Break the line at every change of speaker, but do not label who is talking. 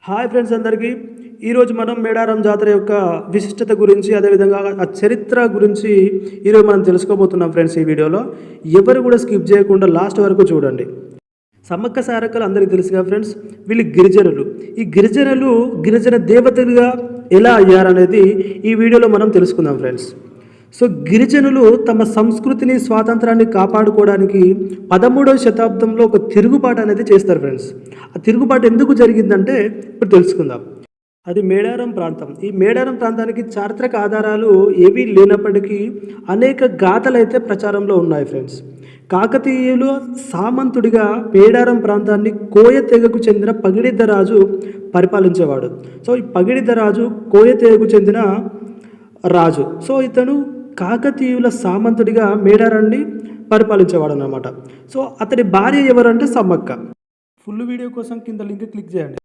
Hi friends అందరికీ ఈరోజు మనం మేడారం జాతర యొక్క విశిష్టత గురించి అదేవిధంగా ఆ చరిత్ర గురించి ఈరోజు మనం తెలుసుకోబోతున్నాం ఫ్రెండ్స్. ఈ వీడియోలో ఎవరు కూడా స్కిప్ చేయకుండా లాస్ట్ వరకు చూడండి. సమ్మక్క సారక్కలు అందరికీ తెలుసుగా ఫ్రెండ్స్, వీళ్ళు గిరిజనులు. ఈ గిరిజన దేవతలుగా ఎలా అయ్యారనేది ఈ వీడియోలో మనం తెలుసుకుందాం ఫ్రెండ్స్. సో గిరిజనులు తమ సంస్కృతిని స్వాతంత్రాన్ని కాపాడుకోవడానికి 13వ శతాబ్దంలో ఒక తిరుగుబాటు అనేది చేస్తారు ఫ్రెండ్స్. ఆ తిరుగుబాటు ఎందుకు జరిగిందంటే ఇప్పుడు తెలుసుకుందాం. అది మేడారం ప్రాంతం. ఈ మేడారం ప్రాంతానికి చారిత్రక ఆధారాలు ఏవీ లేనప్పటికీ అనేక గాథలు అయితే ప్రచారంలో ఉన్నాయి ఫ్రెండ్స్. కాకతీయులు సామంతుడిగా మేడారం ప్రాంతాన్ని కోయ తెగకు చెందిన పగిడిద్దరాజు పరిపాలించేవాడు. సో ఈ పగిడిద్దరాజు కోయ తెగకు చెందిన రాజు. సో ఇతను కాకతీయుల సామంతుడిగా మేడారాన్ని పరిపాలించేవాడు అన్నమాట. సో అతడి భార్య ఎవరంటే సమ్మక్క. ఫుల్ వీడియో కోసం కింద లింక్ క్లిక్ చేయండి.